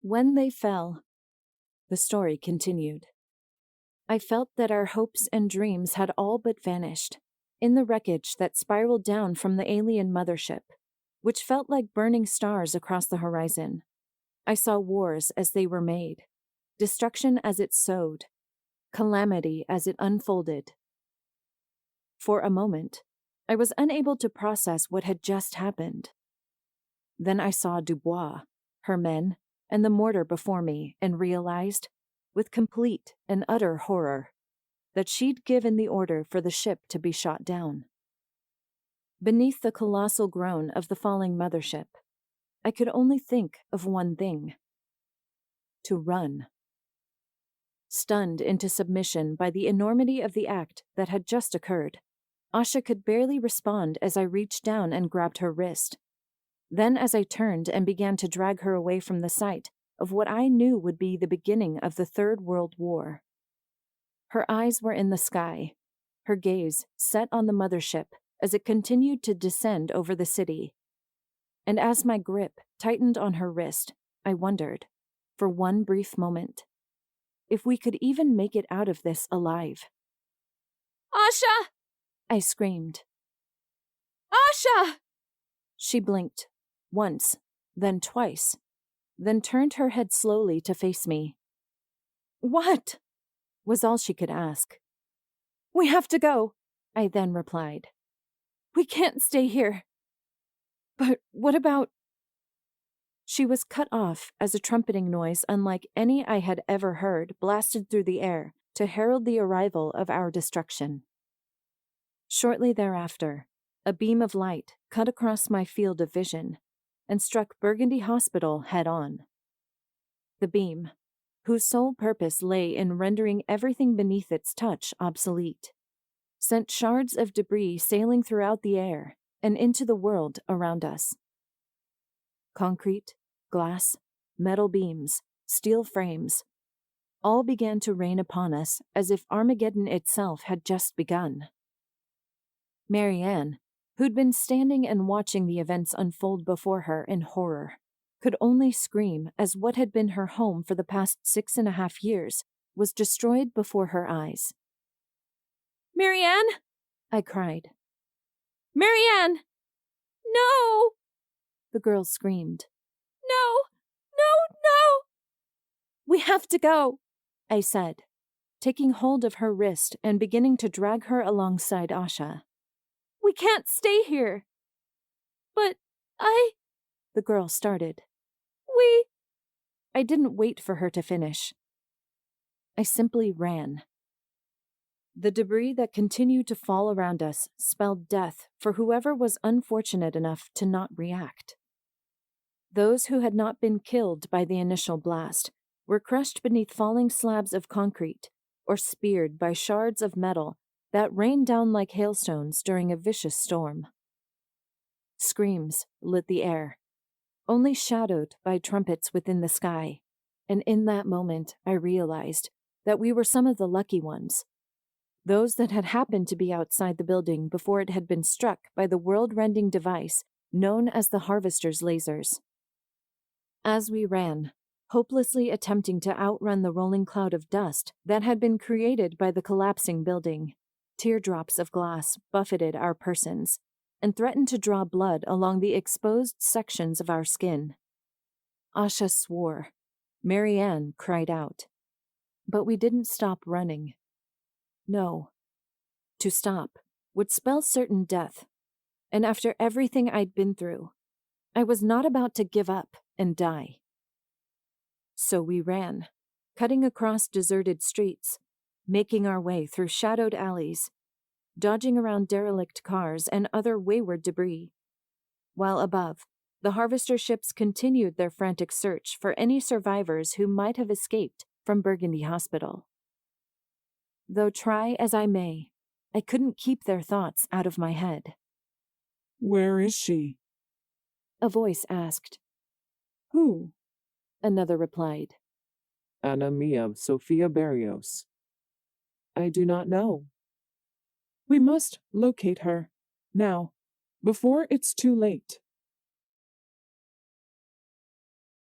When they fell, the story continued. I felt that our hopes and dreams had all but vanished, in the wreckage that spiraled down from the alien mothership, which felt like burning stars across the horizon. I saw wars as they were made, destruction as it sowed, calamity as it unfolded. For a moment, I was unable to process what had just happened. Then I saw Dubois, her men, and the mortar before me and realized, with complete and utter horror, that she'd given the order for the ship to be shot down. Beneath the colossal groan of the falling mothership, I could only think of one thing: to run. Stunned into submission by the enormity of the act that had just occurred, Asha could barely respond as I reached down and grabbed her wrist. Then as I turned and began to drag her away from the sight of what I knew would be the beginning of the Third World War. Her eyes were in the sky, her gaze set on the mothership as it continued to descend over the city. And as my grip tightened on her wrist, I wondered, for one brief moment, if we could even make it out of this alive. "Asha!" I screamed. "Asha!" She blinked, once, then twice, then turned her head slowly to face me. "What?" was all she could ask. "We have to go," I then replied. "We can't stay here." "But what about—" She was cut off as a trumpeting noise unlike any I had ever heard blasted through the air to herald the arrival of our destruction. Shortly thereafter, a beam of light cut across my field of vision and struck Burgundy Hospital head-on. The beam, whose sole purpose lay in rendering everything beneath its touch obsolete, sent shards of debris sailing throughout the air and into the world around us. Concrete, glass, metal beams, steel frames, all began to rain upon us as if Armageddon itself had just begun. Marianne, who'd been standing and watching the events unfold before her in horror, could only scream as what had been her home for the past 6.5 years was destroyed before her eyes. "Marianne!" I cried. "Marianne! No! The girl screamed. No! No! No!" "We have to go," I said, taking hold of her wrist and beginning to drag her alongside Asha. "We can't stay here." "But the girl started. We—" I didn't wait for her to finish. I simply ran. The debris that continued to fall around us spelled death for whoever was unfortunate enough to not react. Those who had not been killed by the initial blast were crushed beneath falling slabs of concrete or speared by shards of metal that rained down like hailstones during a vicious storm. Screams lit the air, only shadowed by trumpets within the sky, and in that moment I realized that we were some of the lucky ones, those that had happened to be outside the building before it had been struck by the world-rending device known as the Harvester's lasers. As we ran, hopelessly attempting to outrun the rolling cloud of dust that had been created by the collapsing building, teardrops of glass buffeted our persons and threatened to draw blood along the exposed sections of our skin. Asha swore. Marianne cried out. But we didn't stop running. No. To stop would spell certain death, and after everything I'd been through, I was not about to give up and die. So we ran, cutting across deserted streets, making our way through shadowed alleys, dodging around derelict cars and other wayward debris, while above, the harvester ships continued their frantic search for any survivors who might have escaped from Burgundy Hospital. Though try as I may, I couldn't keep their thoughts out of my head. "Where is she?" A voice asked. "Who?" Another replied. "Ana Mia Sofia Barrios." "I do not know." "We must locate her, now, before it's too late."